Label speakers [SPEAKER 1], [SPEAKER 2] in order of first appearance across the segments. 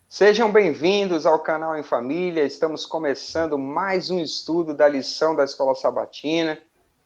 [SPEAKER 1] Sejam bem-vindos ao canal Em Família. Estamos começando mais um estudo da lição da Escola Sabatina,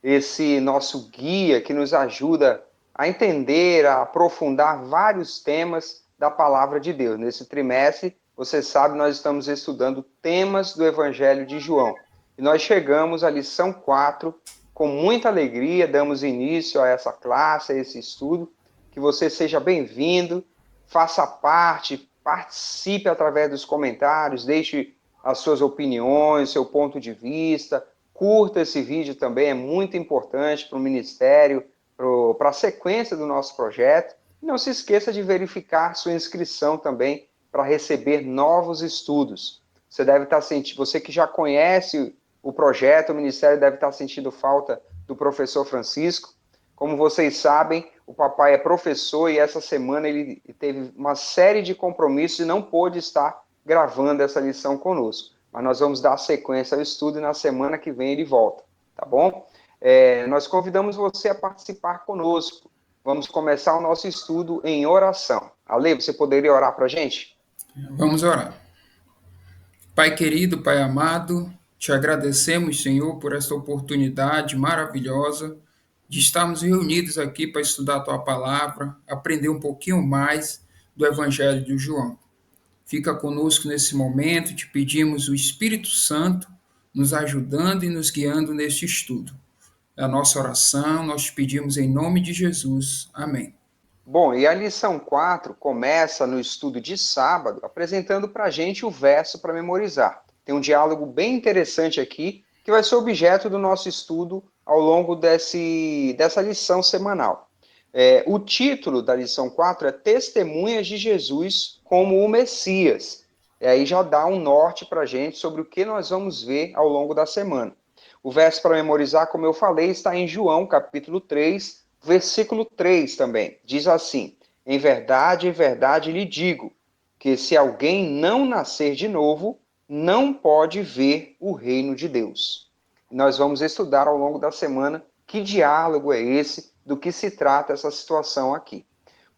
[SPEAKER 1] esse nosso guia que nos ajuda a entender, a aprofundar vários temas da Palavra de Deus. Nesse trimestre, você sabe, nós estamos estudando temas do Evangelho de João. E nós chegamos à lição 4, com muita alegria, damos início a essa classe, a esse estudo. Que você seja bem-vindo, faça parte, participe através dos comentários, deixe as suas opiniões, seu ponto de vista, curta esse vídeo também, é muito importante para o Ministério, para a sequência do nosso projeto. E não se esqueça de verificar sua inscrição também para receber novos estudos. Você deve estar sentindo, você que já conhece o projeto, o Ministério deve estar sentindo falta do professor Francisco. Como vocês sabem, o papai é professor e essa semana ele teve uma série de compromissos e não pôde estar gravando essa lição conosco. Mas nós vamos dar sequência ao estudo e na semana que vem ele volta, tá bom? Nós convidamos você a participar conosco. Vamos começar o nosso estudo em oração. Ale, você poderia orar para a gente?
[SPEAKER 2] Vamos orar. Pai querido, Pai amado, te agradecemos, Senhor, por esta oportunidade maravilhosa de estarmos reunidos aqui para estudar a tua palavra, aprender um pouquinho mais do Evangelho de João. Fica conosco nesse momento, te pedimos o Espírito Santo nos ajudando e nos guiando neste estudo. É a nossa oração, nós te pedimos em nome de Jesus. Amém.
[SPEAKER 1] Bom, e a lição 4 começa no estudo de sábado, apresentando para a gente o verso para memorizar. Tem um diálogo bem interessante aqui, que vai ser objeto do nosso estudo ao longo dessa lição semanal. O título da lição 4 é Testemunhas de Jesus como o Messias. E aí já dá um norte para a gente sobre o que nós vamos ver ao longo da semana. O verso para memorizar, como eu falei, está em João, capítulo 3, versículo 3 também. Diz assim: em verdade lhe digo, que se alguém não nascer de novo, não pode ver o reino de Deus. Nós vamos estudar ao longo da semana que diálogo é esse, do que se trata essa situação aqui.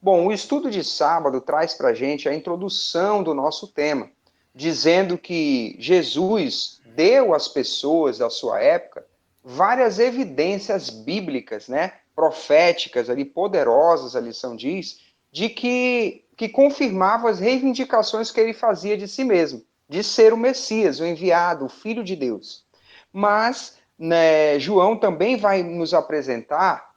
[SPEAKER 1] Bom, o estudo de sábado traz para a gente a introdução do nosso tema, dizendo que Jesus deu às pessoas da sua época várias evidências bíblicas, né, proféticas, ali, poderosas, a lição diz, de que confirmavam as reivindicações que ele fazia de si mesmo, de ser o Messias, o enviado, o Filho de Deus. Mas, né, João também vai nos apresentar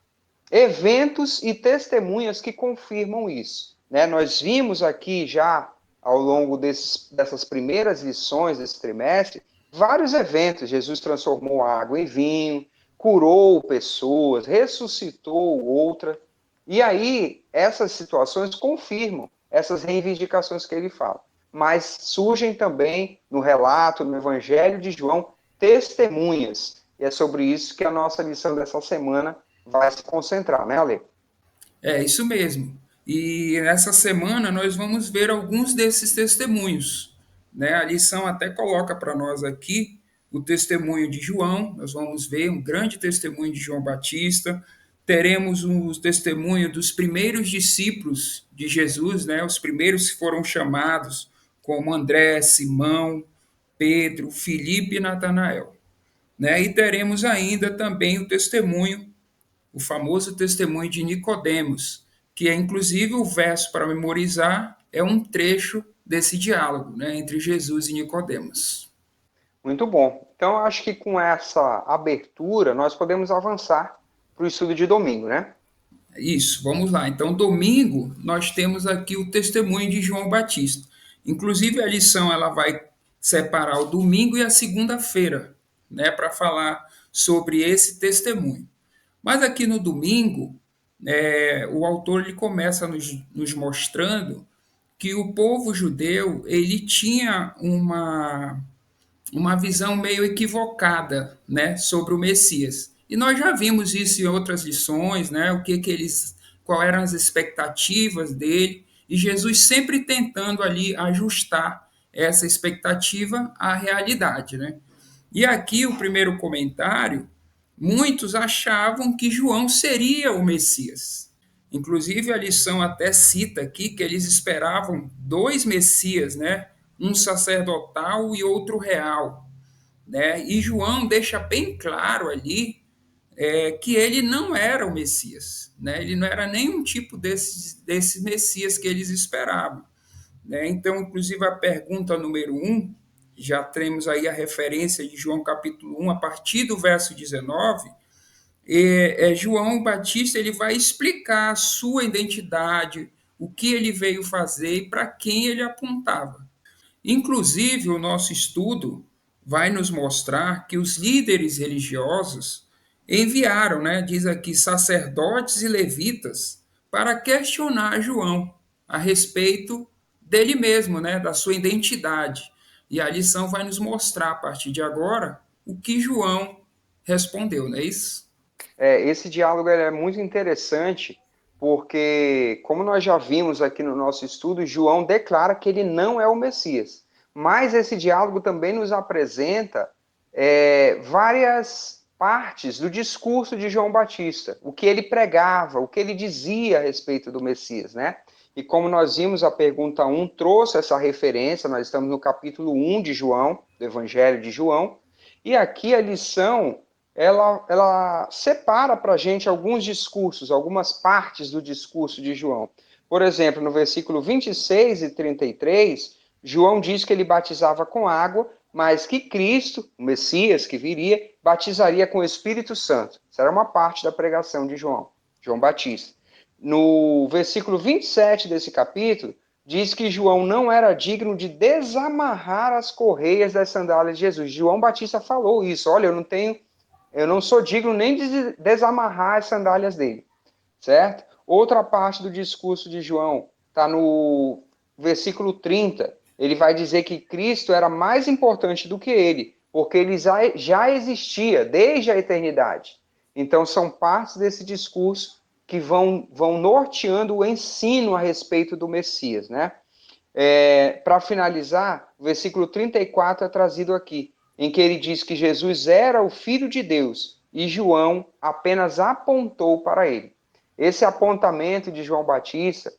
[SPEAKER 1] eventos e testemunhas que confirmam isso. Né? Nós vimos aqui já, ao longo dessas primeiras lições desse trimestre, vários eventos. Jesus transformou a água em vinho, curou pessoas, ressuscitou outra. E aí, essas situações confirmam essas reivindicações que ele fala. Mas surgem também no relato, no Evangelho de João, testemunhas. E é sobre isso que a nossa lição dessa semana vai se concentrar, né, Ale?
[SPEAKER 2] É isso mesmo. E nessa semana nós vamos ver alguns desses testemunhos. Né? A lição até coloca para nós aqui o testemunho de João, nós vamos ver um grande testemunho de João Batista, teremos o testemunho dos primeiros discípulos de Jesus, né? Os primeiros que foram chamados, como André, Simão, Pedro, Filipe e Natanael. Né? E teremos ainda também o famoso testemunho de Nicodemos, que é inclusive o verso para memorizar, é um trecho desse diálogo, né, entre Jesus e Nicodemos.
[SPEAKER 1] Muito bom. Então, eu acho que com essa abertura, nós podemos avançar para o estudo de domingo, né?
[SPEAKER 2] Isso, vamos lá. Então, domingo, nós temos aqui o testemunho de João Batista. Inclusive, a lição ela vai separar o domingo e a segunda-feira, né, para falar sobre esse testemunho. Mas aqui no domingo, o autor ele começa nos mostrando que o povo judeu ele tinha uma visão meio equivocada, né, sobre o Messias. E nós já vimos isso em outras lições, né, qual eram as expectativas dele, e Jesus sempre tentando ali ajustar essa expectativa à realidade, né? E aqui o primeiro comentário, muitos achavam que João seria o Messias. Inclusive a lição até cita aqui que eles esperavam dois Messias, né? Um sacerdotal e outro real, né? E João deixa bem claro ali que ele não era o Messias, né? Ele não era nenhum tipo desse Messias que eles esperavam, né? Então, inclusive, a pergunta número um, já temos aí a referência de João capítulo 1, a partir do verso 19, João Batista ele vai explicar a sua identidade, o que ele veio fazer e para quem ele apontava. Inclusive, o nosso estudo vai nos mostrar que os líderes religiosos enviaram, né, diz aqui, sacerdotes e levitas para questionar João a respeito dele mesmo, né, da sua identidade. E a lição vai nos mostrar, a partir de agora, o que João respondeu, não é isso?
[SPEAKER 1] Esse diálogo ele é muito interessante, porque, como nós já vimos aqui no nosso estudo, João declara que ele não é o Messias. Mas esse diálogo também nos apresenta várias partes do discurso de João Batista, o que ele pregava, o que ele dizia a respeito do Messias, né? E como nós vimos, a pergunta 1 trouxe essa referência, nós estamos no capítulo 1 de João, do Evangelho de João, e aqui a lição ela separa para a gente alguns discursos, algumas partes do discurso de João. Por exemplo, no versículo 26 e 33, João diz que ele batizava com água, mas que Cristo, o Messias que viria, batizaria com o Espírito Santo. Isso era uma parte da pregação de João, João Batista. No versículo 27 desse capítulo, diz que João não era digno de desamarrar as correias das sandálias de Jesus. João Batista falou isso. Olha, eu não sou digno nem de desamarrar as sandálias dele, certo? Outra parte do discurso de João está no versículo 30. Ele vai dizer que Cristo era mais importante do que ele, porque ele já existia desde a eternidade. Então, são partes desse discurso que vão norteando o ensino a respeito do Messias, né? Para finalizar, o versículo 34 é trazido aqui, em que ele diz que Jesus era o Filho de Deus e João apenas apontou para ele. Esse apontamento de João Batista,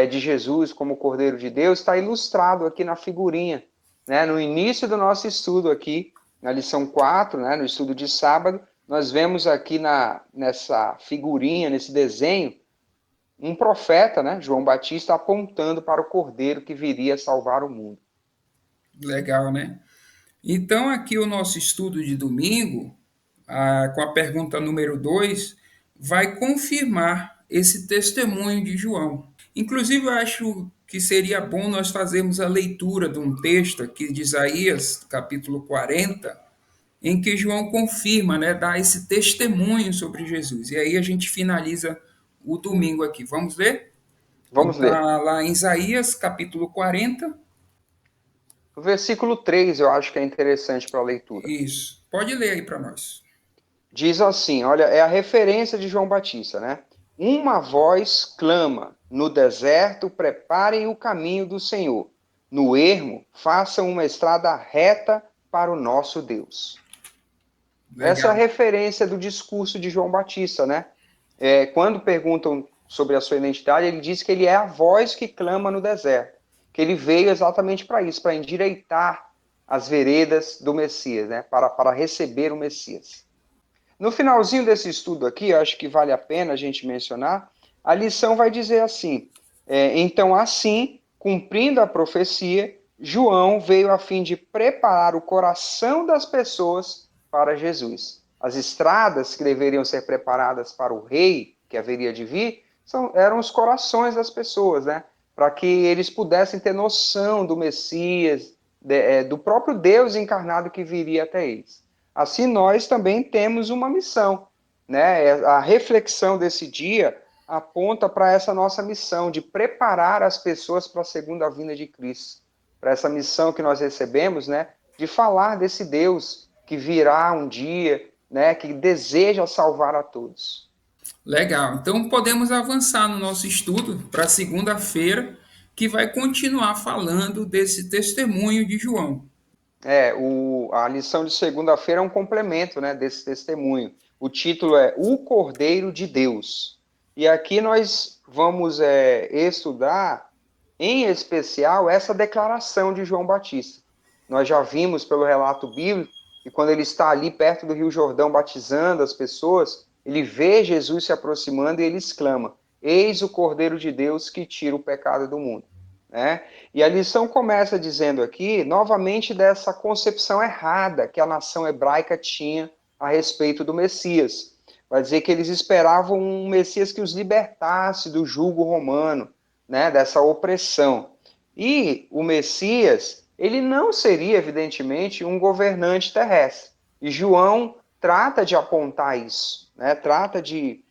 [SPEAKER 1] de Jesus como Cordeiro de Deus, está ilustrado aqui na figurinha, né? No início do nosso estudo aqui, na lição 4, né? No estudo de sábado, nós vemos aqui nessa figurinha, nesse desenho, um profeta, né, João Batista, apontando para o Cordeiro que viria salvar o mundo.
[SPEAKER 2] Legal, né? Então, aqui o nosso estudo de domingo, com a pergunta número 2, vai confirmar esse testemunho de João. Inclusive, eu acho que seria bom nós fazermos a leitura de um texto aqui de Isaías, capítulo 40, em que João confirma, né, dá esse testemunho sobre Jesus. E aí a gente finaliza o domingo aqui. Vamos ler? Então,
[SPEAKER 1] Vamos ler.
[SPEAKER 2] está lá em Isaías, capítulo 40.
[SPEAKER 1] O versículo 3 eu acho que é interessante para a leitura.
[SPEAKER 2] Isso. Pode ler aí para nós.
[SPEAKER 1] Diz assim, olha, é a referência de João Batista, né? Uma voz clama, no deserto preparem o caminho do Senhor. No ermo, façam uma estrada reta para o nosso Deus. Essa é a
[SPEAKER 2] Legal.
[SPEAKER 1] referência do discurso de João Batista, né? Quando perguntam sobre a sua identidade, ele diz que ele é a voz que clama no deserto, que ele veio exatamente para isso, para endireitar as veredas do Messias, né? Para receber o Messias. No finalzinho desse estudo aqui, eu acho que vale a pena a gente mencionar, a lição vai dizer assim, então assim, cumprindo a profecia, João veio a fim de preparar o coração das pessoas para Jesus. As estradas que deveriam ser preparadas para o rei que haveria de vir eram os corações das pessoas, né? Para que eles pudessem ter noção do Messias, do próprio Deus encarnado que viria até eles. Assim, nós também temos uma missão, né? A reflexão desse dia aponta para essa nossa missão de preparar as pessoas para a segunda vinda de Cristo, para essa missão que nós recebemos, né? De falar desse Deus que virá um dia, né? Que deseja salvar a todos.
[SPEAKER 2] Legal. Então podemos avançar no nosso estudo para segunda-feira, que vai continuar falando desse testemunho de João.
[SPEAKER 1] A lição de segunda-feira é um complemento, né, desse testemunho. O título é O Cordeiro de Deus. E aqui nós vamos estudar, em especial, essa declaração de João Batista. Nós já vimos pelo relato bíblico que quando ele está ali perto do Rio Jordão batizando as pessoas, ele vê Jesus se aproximando e ele exclama: Eis o Cordeiro de Deus que tira o pecado do mundo. Né? E a lição começa dizendo aqui, novamente, dessa concepção errada que a nação hebraica tinha a respeito do Messias. Vai dizer que eles esperavam um Messias que os libertasse do jugo romano, né, dessa opressão. E o Messias, ele não seria, evidentemente, um governante terrestre. E João trata de apontar isso, né? Trata de,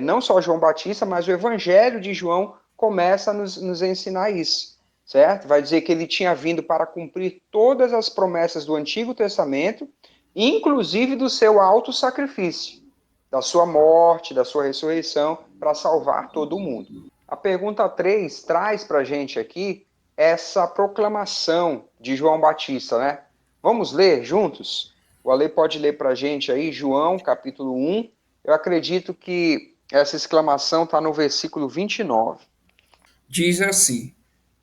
[SPEAKER 1] não só João Batista, mas o Evangelho de João começa a nos ensinar isso, certo? Vai dizer que ele tinha vindo para cumprir todas as promessas do Antigo Testamento, inclusive do seu alto sacrifício, da sua morte, da sua ressurreição, para salvar todo mundo. A pergunta 3 traz para a gente aqui essa proclamação de João Batista, né? Vamos ler juntos? O Ale pode ler para a gente aí, João, capítulo 1. Eu acredito que essa exclamação está no versículo 29.
[SPEAKER 2] Diz assim: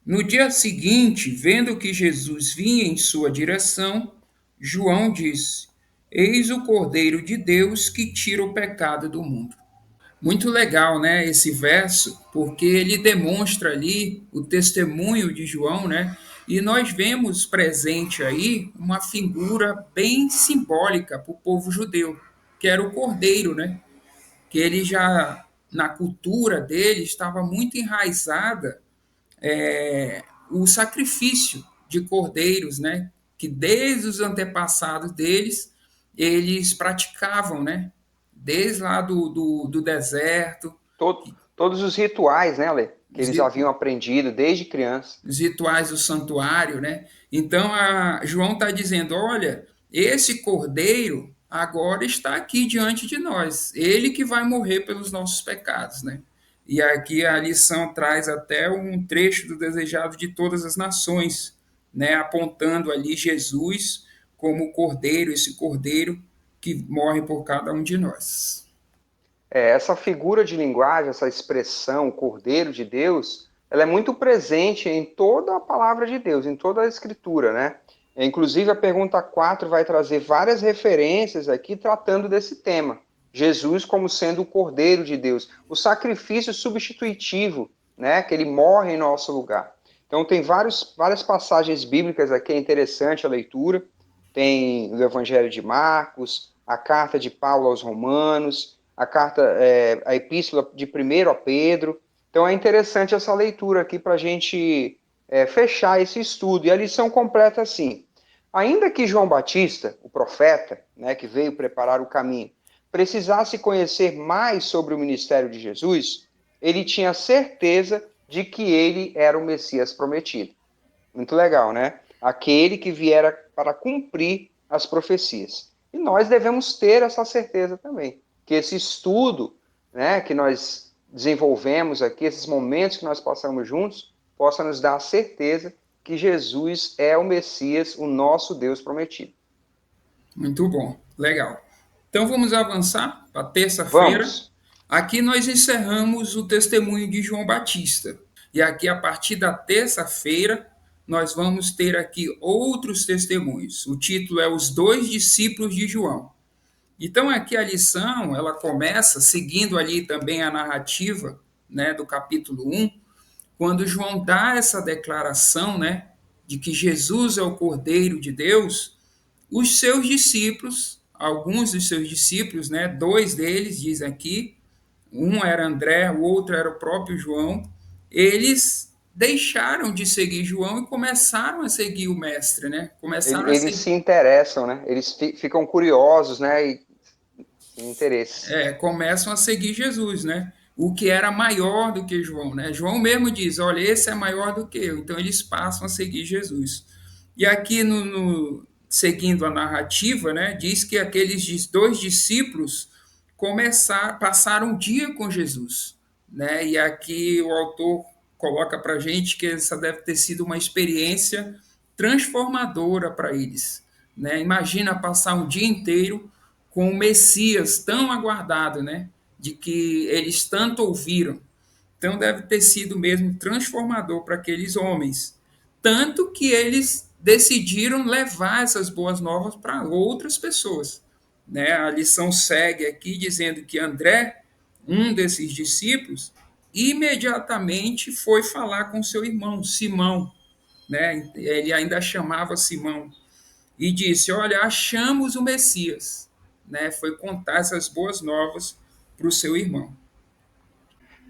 [SPEAKER 2] No dia seguinte, vendo que Jesus vinha em sua direção, João disse: Eis o Cordeiro de Deus que tira o pecado do mundo. Muito legal, né, esse verso, porque ele demonstra ali o testemunho de João, né? E nós vemos presente aí uma figura bem simbólica para o povo judeu, que era o cordeiro, né? Que ele já, na cultura dele, estava muito enraizada o sacrifício de cordeiros, né? Que desde os antepassados deles, eles praticavam, né? Desde lá do deserto,
[SPEAKER 1] Todos os rituais, né, Ale? Que
[SPEAKER 2] os
[SPEAKER 1] eles haviam aprendido desde criança.
[SPEAKER 2] rituais do santuário, né? Então, João está dizendo: olha, esse cordeiro agora está aqui diante de nós, ele que vai morrer pelos nossos pecados, né? E aqui a lição traz até um trecho do Desejado de Todas as Nações, né? Apontando ali Jesus como o cordeiro, esse cordeiro que morre por cada um de nós.
[SPEAKER 1] Essa figura de linguagem, essa expressão, o Cordeiro de Deus, ela é muito presente em toda a palavra de Deus, em toda a Escritura, né? Inclusive, a pergunta 4 vai trazer várias referências aqui tratando desse tema. Jesus como sendo o Cordeiro de Deus, o sacrifício substitutivo, né? Que ele morre em nosso lugar. Então, tem várias passagens bíblicas aqui, é interessante a leitura. Tem o Evangelho de Marcos, a carta de Paulo aos Romanos, a epístola de primeiro a Pedro. Então é interessante essa leitura aqui para a gente fechar esse estudo. E a lição completa assim: ainda que João Batista, o profeta, né, que veio preparar o caminho, precisasse conhecer mais sobre o ministério de Jesus, ele tinha certeza de que ele era o Messias prometido. Muito legal, né? Aquele que viera para cumprir as profecias. E nós devemos ter essa certeza também, que esse estudo, né, que nós desenvolvemos aqui, esses momentos que nós passamos juntos, possa nos dar a certeza que Jesus é o Messias, o nosso Deus prometido.
[SPEAKER 2] Muito bom, legal. Então vamos avançar para terça-feira.
[SPEAKER 1] Vamos.
[SPEAKER 2] Aqui nós encerramos o testemunho de João Batista. E aqui, a partir da terça-feira, nós vamos ter aqui outros testemunhos. O título é Os Dois Discípulos de João. Então, aqui a lição, ela começa seguindo ali também a narrativa, né, do capítulo 1, quando João dá essa declaração, né, de que Jesus é o Cordeiro de Deus. Os seus discípulos, alguns dos seus discípulos, né, dois deles, diz aqui, um era André, o outro era o próprio João, eles deixaram de seguir João e começaram a seguir o mestre, né? Começaram a
[SPEAKER 1] Eles
[SPEAKER 2] seguir,
[SPEAKER 1] se interessam, né? Eles ficam curiosos, né? E têm interesse.
[SPEAKER 2] começam a seguir Jesus, né? O que era maior do que João, né? João mesmo diz: olha, esse é maior do que eu. Então eles passam a seguir Jesus. E aqui seguindo a narrativa, né, diz que aqueles dois discípulos passaram um dia com Jesus, né? E aqui o autor coloca para gente que essa deve ter sido uma experiência transformadora para eles. Né? Imagina passar um dia inteiro com o Messias tão aguardado, né? De que eles tanto ouviram. Então deve ter sido mesmo transformador para aqueles homens. Tanto que eles decidiram levar essas boas novas para outras pessoas. Né? A lição segue aqui dizendo que André, um desses discípulos, imediatamente foi falar com seu irmão Simão, né? Ele ainda chamava Simão e disse: Olha, achamos o Messias, né? Foi contar essas boas novas para o seu irmão.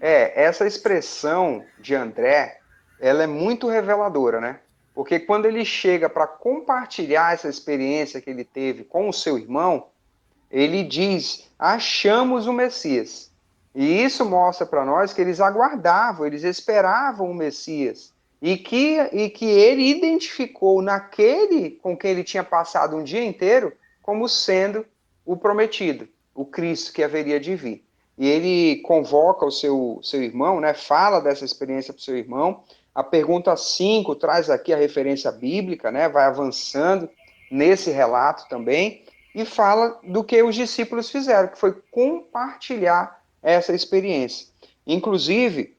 [SPEAKER 1] Essa expressão de André, ela é muito reveladora, né? Porque quando ele chega para compartilhar essa experiência que ele teve com o seu irmão, ele diz: achamos o Messias. E isso mostra para nós que eles aguardavam, eles esperavam o Messias. E que ele identificou naquele com quem ele tinha passado um dia inteiro como sendo o prometido, o Cristo que haveria de vir. E ele convoca o seu irmão, né, fala dessa experiência para o seu irmão. A pergunta 5 traz aqui a referência bíblica, né, vai avançando nesse relato também e fala do que os discípulos fizeram, que foi compartilhar essa experiência. Inclusive,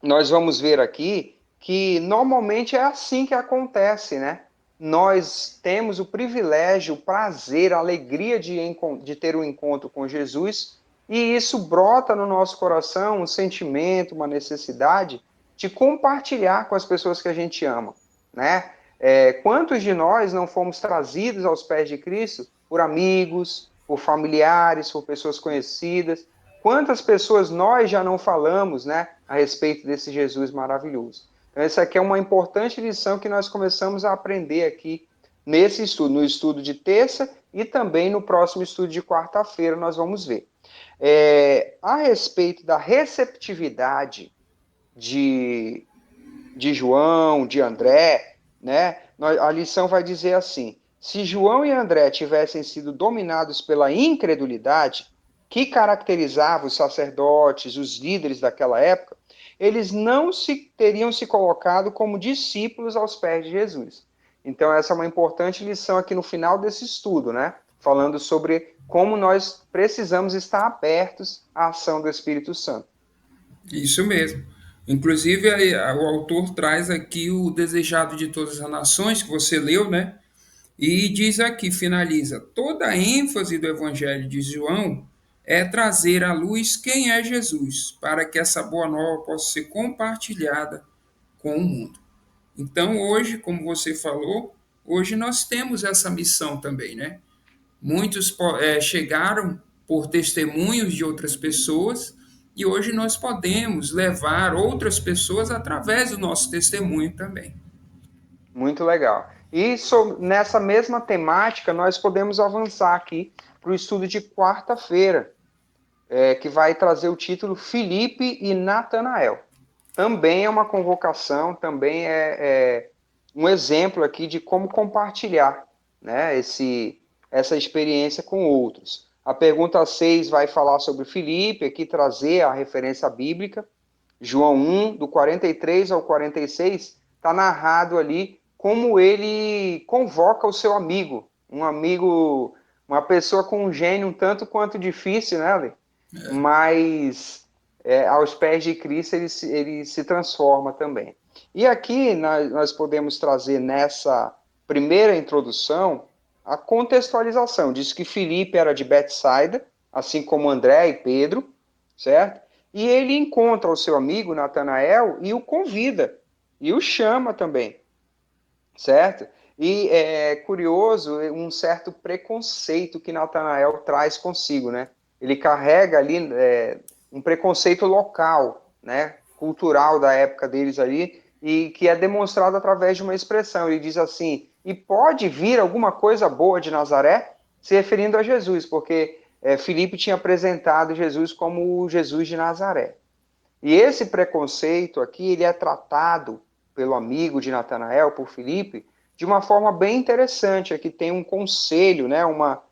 [SPEAKER 1] nós vamos ver aqui que normalmente é assim que acontece, né? Nós temos o privilégio, o prazer, a alegria de ter um encontro com Jesus, e isso brota no nosso coração um sentimento, uma necessidade de compartilhar com as pessoas que a gente ama, né? Quantos de nós não fomos trazidos aos pés de Cristo por amigos, por familiares, por pessoas conhecidas? Quantas pessoas nós já não falamos, né, a respeito desse Jesus maravilhoso? Então, essa aqui é uma importante lição que nós começamos a aprender aqui nesse estudo, no estudo de terça e também no próximo estudo de quarta-feira nós vamos ver. A respeito da receptividade de, de João, de André, né, a lição vai dizer assim: se João e André tivessem sido dominados pela incredulidade, que caracterizava os sacerdotes, os líderes daquela época, eles não teriam se colocado como discípulos aos pés de Jesus. Então, essa é uma importante lição aqui no final desse estudo, né? Falando sobre como nós precisamos estar abertos à ação do Espírito Santo.
[SPEAKER 2] Isso mesmo. Inclusive, o autor traz aqui o desejado de todas as nações, que você leu, né? E diz aqui, finaliza: toda a ênfase do Evangelho de João é trazer à luz quem é Jesus, para que essa boa nova possa ser compartilhada com o mundo. Então, hoje, como você falou, hoje nós temos essa missão também, né? Muitos chegaram por testemunhos de outras pessoas e hoje nós podemos levar outras pessoas através do nosso testemunho também.
[SPEAKER 1] Muito legal. E nessa mesma temática, nós podemos avançar aqui para o estudo de quarta-feira, que vai trazer o título Filipe e Natanael. Também é uma convocação, também é um exemplo aqui de como compartilhar, né, essa experiência com outros. A pergunta 6 vai falar sobre Filipe, aqui trazer a referência bíblica. João 1, do 43 ao 46, está narrado ali como ele convoca o seu amigo, uma pessoa com um gênio um tanto quanto difícil, né, Ale? Mas aos pés de Cristo ele se transforma também. E aqui nós podemos trazer nessa primeira introdução a contextualização. Diz que Filipe era de Betsaida, assim como André e Pedro, certo? E ele encontra o seu amigo Natanael e o convida, e o chama também, certo? E é curioso um certo preconceito que Natanael traz consigo, né? Ele carrega ali um preconceito local, né? Cultural da época deles ali, e que é demonstrado através de uma expressão. Ele diz assim: e pode vir alguma coisa boa de Nazaré? Se referindo a Jesus, porque Filipe tinha apresentado Jesus como o Jesus de Nazaré. E esse preconceito aqui, ele é tratado pelo amigo de Natanael, por Filipe, de uma forma bem interessante. Aqui tem um conselho, né, uma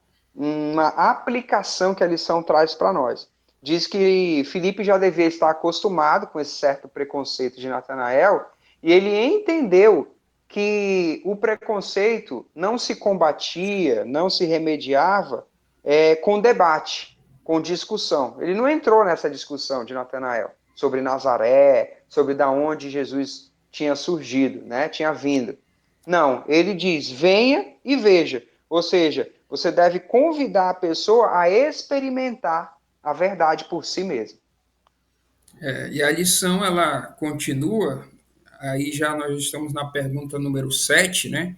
[SPEAKER 1] aplicação que a lição traz para nós. Diz que Filipe já devia estar acostumado com esse certo preconceito de Natanael, e ele entendeu que o preconceito não se combatia, não se remediava com debate, com discussão. Ele não entrou nessa discussão de Natanael sobre Nazaré, sobre da onde Jesus tinha surgido, né? Tinha vindo. Não, ele diz: venha e veja. Ou seja, você deve convidar a pessoa a experimentar a verdade por si mesmo.
[SPEAKER 2] E a lição ela continua, aí já nós estamos na pergunta número 7, né?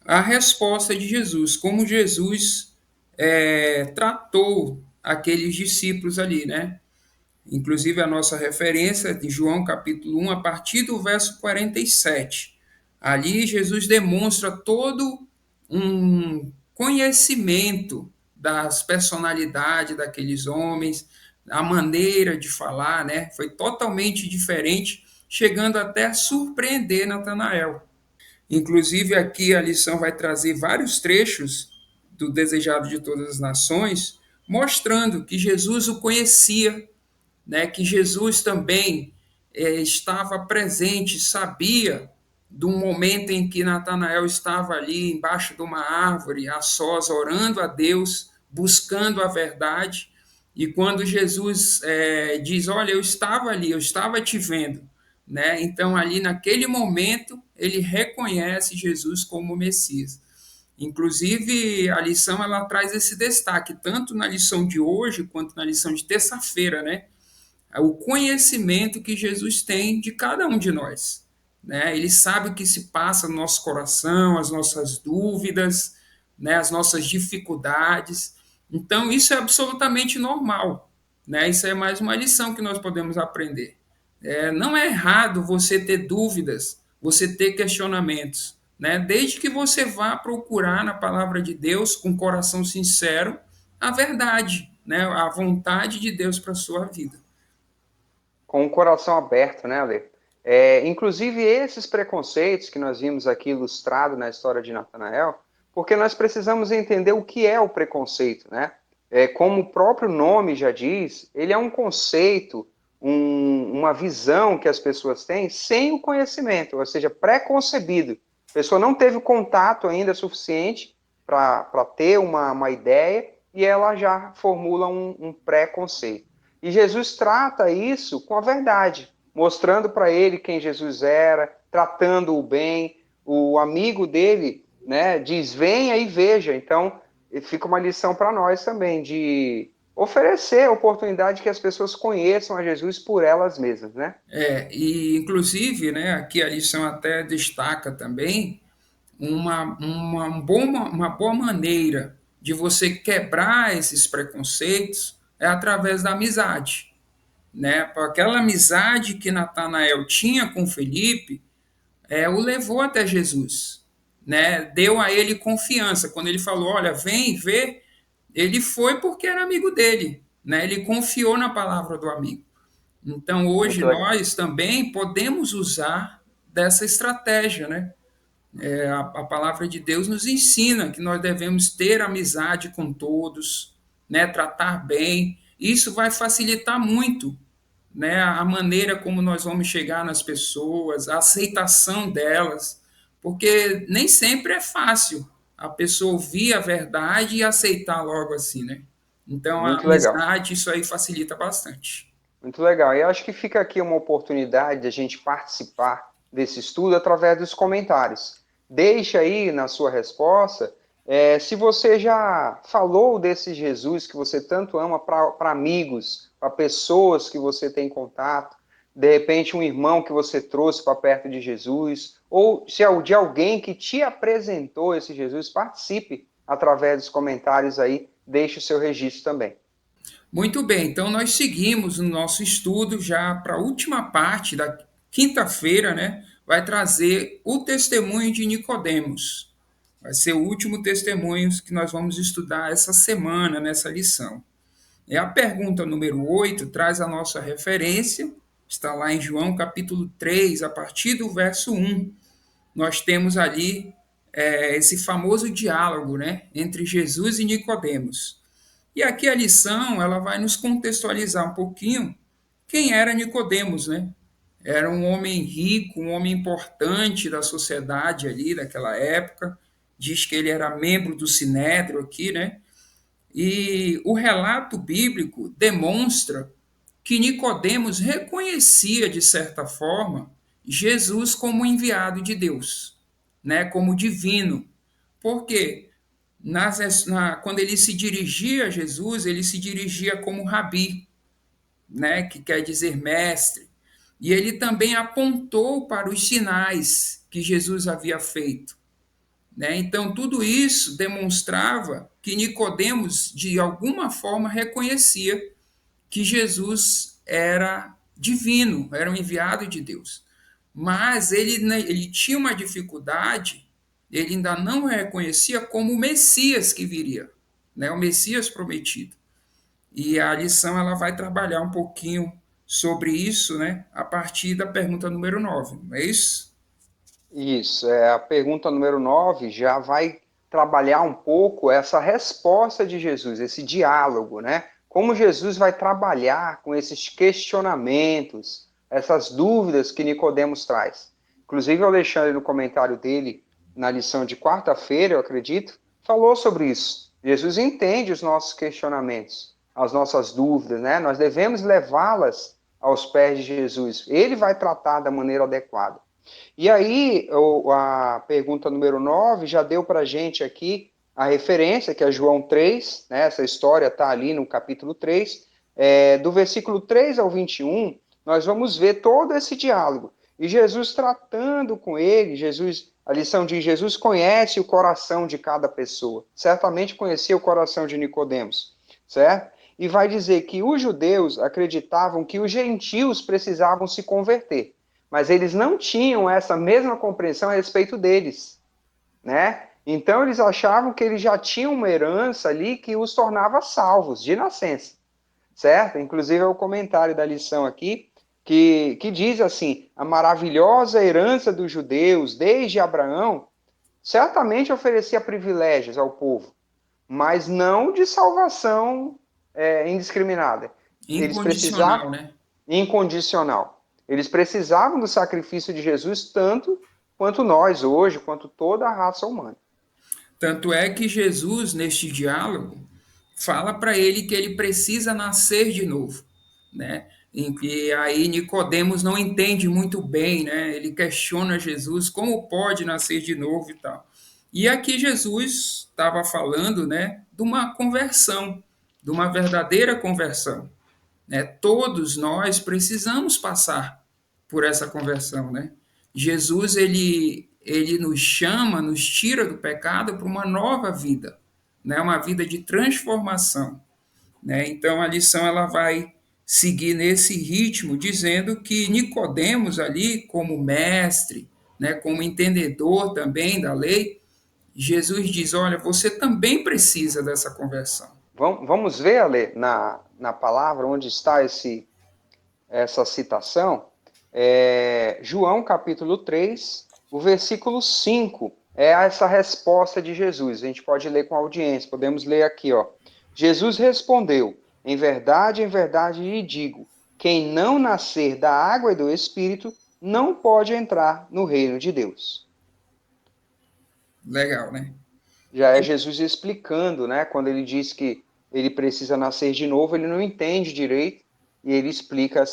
[SPEAKER 2] A resposta de Jesus, como Jesus tratou aqueles discípulos ali, né? Inclusive a nossa referência de João capítulo 1, a partir do verso 47. Ali Jesus demonstra todo um conhecimento das personalidades daqueles homens, a maneira de falar, né? Foi totalmente diferente, chegando até a surpreender Natanael. Inclusive, aqui a lição vai trazer vários trechos do Desejado de Todas as Nações, mostrando que Jesus o conhecia, né, que Jesus também estava presente, sabia do momento em que Natanael estava ali embaixo de uma árvore, a sós, orando a Deus, buscando a verdade. E quando Jesus diz: Olha, eu estava ali, eu estava te vendo. Né? Então, ali naquele momento, ele reconhece Jesus como Messias. Inclusive, a lição ela traz esse destaque, tanto na lição de hoje quanto na lição de terça-feira, né? O conhecimento que Jesus tem de cada um de nós. Né? Ele sabe o que se passa no nosso coração, as nossas dúvidas, né? As nossas dificuldades. Então, isso é absolutamente normal. Né? Isso é mais uma lição que nós podemos aprender. Não é errado você ter dúvidas, você ter questionamentos, né? Desde que você vá procurar na palavra de Deus, com coração sincero, a verdade, né? A vontade de Deus para a sua vida.
[SPEAKER 1] Com o coração aberto, né, Ale? Inclusive, esses preconceitos que nós vimos aqui ilustrado na história de Natanael, porque nós precisamos entender o que é o preconceito, né? Como o próprio nome já diz, ele é um conceito, uma visão que as pessoas têm sem o conhecimento, ou seja, preconcebido. A pessoa não teve o contato ainda suficiente para ter uma ideia e ela já formula um preconceito. E Jesus trata isso com a verdade, mostrando para ele quem Jesus era, tratando-o bem. O amigo dele, né, diz: venha e veja. Então, fica uma lição para nós também de oferecer a oportunidade que as pessoas conheçam a Jesus por elas mesmas, né?
[SPEAKER 2] E inclusive, né, aqui a lição até destaca também uma boa maneira de você quebrar esses preconceitos é através da amizade. Né? Aquela amizade que Natanael tinha com Felipe o levou até Jesus. Né? Deu a ele confiança. Quando ele falou, olha, vem ver, ele foi porque era amigo dele. Né? Ele confiou na palavra do amigo. Então, hoje,
[SPEAKER 1] Muito legal.
[SPEAKER 2] nós também podemos usar dessa estratégia, né? A palavra de Deus nos ensina que nós devemos ter amizade com todos, né? Tratar bem. Isso vai facilitar muito, né? A maneira como nós vamos chegar nas pessoas, a aceitação delas, porque nem sempre é fácil a pessoa ouvir a verdade e aceitar logo assim, né? Então, a
[SPEAKER 1] Muito legal.
[SPEAKER 2] amizade, isso aí facilita bastante.
[SPEAKER 1] Muito legal. E eu acho que fica aqui uma oportunidade de a gente participar desse estudo através dos comentários. Deixa aí na sua resposta se você já falou desse Jesus que você tanto ama para amigos, para pessoas que você tem contato, de repente um irmão que você trouxe para perto de Jesus, ou se é de alguém que te apresentou esse Jesus, participe através dos comentários aí, deixe o seu registro também.
[SPEAKER 2] Muito bem, então nós seguimos no nosso estudo já para a última parte da quinta-feira, né? Vai trazer o testemunho de Nicodemos. Vai ser o último testemunho que nós vamos estudar essa semana nessa lição. E a pergunta número 8 traz a nossa referência, está lá em João capítulo 3, a partir do verso 1. Nós temos ali esse famoso diálogo, né, entre Jesus e Nicodemos. E aqui a lição ela vai nos contextualizar um pouquinho quem era Nicodemos, né? era um homem rico, um homem importante da sociedade ali daquela época. Diz que ele era membro do Sinédrio aqui, né? E o relato bíblico demonstra que Nicodemos reconhecia de certa forma Jesus como enviado de Deus, né? Como divino. Por quê? Quando ele se dirigia a Jesus, ele se dirigia como rabi, né, que quer dizer mestre. E ele também apontou para os sinais que Jesus havia feito, né? Então tudo isso demonstrava que Nicodemos de alguma forma reconhecia que Jesus era divino, era um enviado de Deus. Mas ele tinha uma dificuldade, ele ainda não reconhecia como o Messias que viria, né? O Messias prometido. E a lição ela vai trabalhar um pouquinho sobre isso, né, a partir da pergunta número 9, não é isso?
[SPEAKER 1] Isso, a pergunta número 9 já vai trabalhar um pouco essa resposta de Jesus, esse diálogo, né? Como Jesus vai trabalhar com esses questionamentos, essas dúvidas que Nicodemos traz. Inclusive, o Alexandre, no comentário dele, na lição de quarta-feira, eu acredito, falou sobre isso. Jesus entende os nossos questionamentos, as nossas dúvidas, né? Nós devemos levá-las aos pés de Jesus. Ele vai tratar da maneira adequada. E aí, a pergunta número 9 já deu para a gente aqui a referência, que é João 3, né? Essa história está ali no capítulo 3. Do versículo 3 ao 21, nós vamos ver todo esse diálogo. E Jesus tratando com ele, a lição diz, Jesus conhece o coração de cada pessoa. Certamente conhecia o coração de Nicodemos, certo? E vai dizer que os judeus acreditavam que os gentios precisavam se converter, mas eles não tinham essa mesma compreensão a respeito deles, né? Então eles achavam que eles já tinham uma herança ali que os tornava salvos de nascença, certo? Inclusive é o comentário da lição aqui que diz assim: a maravilhosa herança dos judeus desde Abraão certamente oferecia privilégios ao povo, mas não de salvação indiscriminada. Eles precisavam
[SPEAKER 2] Incondicional, né?
[SPEAKER 1] incondicional. Eles precisavam do sacrifício de Jesus tanto quanto nós hoje, quanto toda a raça humana.
[SPEAKER 2] Tanto é que Jesus, neste diálogo, fala para ele que ele precisa nascer de novo, né? E aí Nicodemos não entende muito bem, né? Ele questiona Jesus como pode nascer de novo e tal. E aqui Jesus estava falando, né, de uma conversão, de uma verdadeira conversão, né? Todos nós precisamos passar por essa conversão, né? Jesus ele nos chama, nos tira do pecado para uma nova vida, né? Uma vida de transformação, né? Então a lição ela vai seguir nesse ritmo, dizendo que Nicodemos ali como mestre, né, como entendedor também da lei, Jesus diz: olha, você também precisa dessa conversão.
[SPEAKER 1] Vamos ver, Ale, na palavra onde está essa citação. João capítulo 3, o versículo 5 é essa resposta de Jesus. A gente pode ler com a audiência, podemos ler aqui, ó. Jesus respondeu: em verdade lhe digo, quem não nascer da água e do Espírito não pode entrar no reino de Deus.
[SPEAKER 2] Legal, né?
[SPEAKER 1] Já é Jesus explicando, né? Quando ele diz que ele precisa nascer de novo, ele não entende direito e ele explica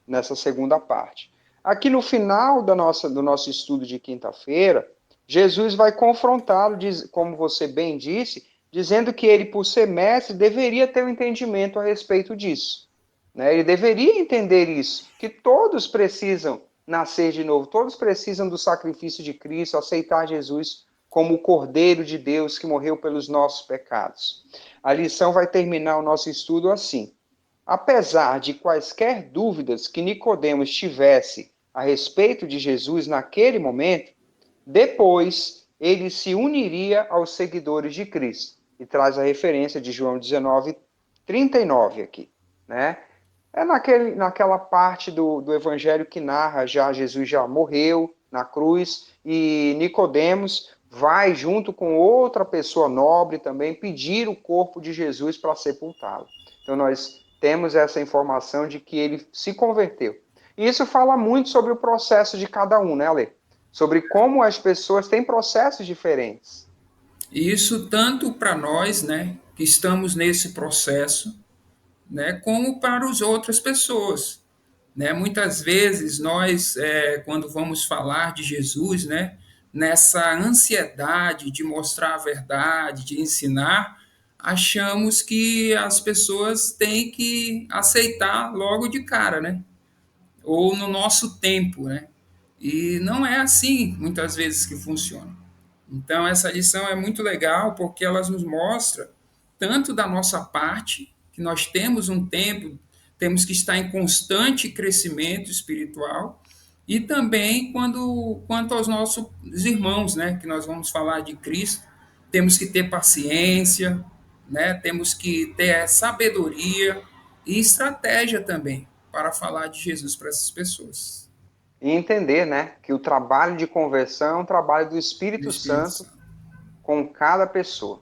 [SPEAKER 1] nessa segunda parte. Aqui no final do nosso estudo de quinta-feira, Jesus vai confrontá-lo, como você bem disse, dizendo que ele, por ser mestre, deveria ter um entendimento a respeito disso, né? Ele deveria entender isso, que todos precisam nascer de novo, todos precisam do sacrifício de Cristo, aceitar Jesus como o Cordeiro de Deus que morreu pelos nossos pecados. A lição vai terminar o nosso estudo assim: apesar de quaisquer dúvidas que Nicodemos tivesse a respeito de Jesus naquele momento, depois ele se uniria aos seguidores de Cristo. E traz a referência de João 19:39 aqui, né? Naquela parte do evangelho que narra Jesus já morreu na cruz e Nicodemos vai junto com outra pessoa nobre também pedir o corpo de Jesus para sepultá-lo. Então nós temos essa informação de que ele se converteu. E isso fala muito sobre o processo de cada um, né, Ale? Sobre como as pessoas têm processos diferentes.
[SPEAKER 2] E isso tanto para nós, né, que estamos nesse processo, né, como para as outras pessoas. Né? Muitas vezes nós, quando vamos falar de Jesus, né, nessa ansiedade de mostrar a verdade, de ensinar, achamos que as pessoas têm que aceitar logo de cara, né? Ou no nosso tempo, né? E não é assim muitas vezes que funciona. Então essa lição é muito legal porque ela nos mostra tanto da nossa parte, que nós temos um tempo, temos que estar em constante crescimento espiritual, e também quanto aos nossos irmãos, né, que nós vamos falar de Cristo, temos que ter paciência, né, temos que ter sabedoria e estratégia também para falar de Jesus para essas pessoas.
[SPEAKER 1] E entender, né, que o trabalho de conversão é um trabalho do
[SPEAKER 2] Do
[SPEAKER 1] Espírito
[SPEAKER 2] Espírito
[SPEAKER 1] Santo
[SPEAKER 2] Santo.
[SPEAKER 1] com cada pessoa.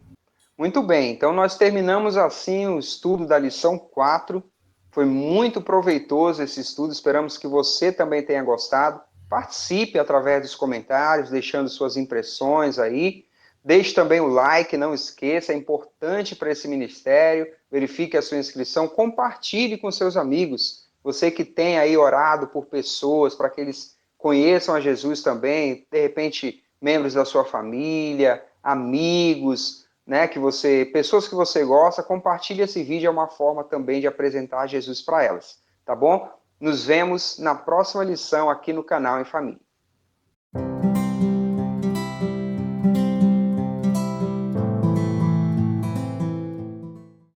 [SPEAKER 1] Muito bem, então nós terminamos assim o estudo da lição 4. Foi muito proveitoso esse estudo, esperamos que você também tenha gostado. Participe através dos comentários, deixando suas impressões aí. Deixe também o like, não esqueça, é importante para esse ministério. Verifique a sua inscrição, compartilhe com seus amigos. Você que tem aí orado por pessoas, para que eles conheçam a Jesus também, de repente, membros da sua família, amigos, né, pessoas que você gosta, compartilhe esse vídeo, é uma forma também de apresentar Jesus para elas, tá bom? Nos vemos na próxima lição aqui no canal Em Família.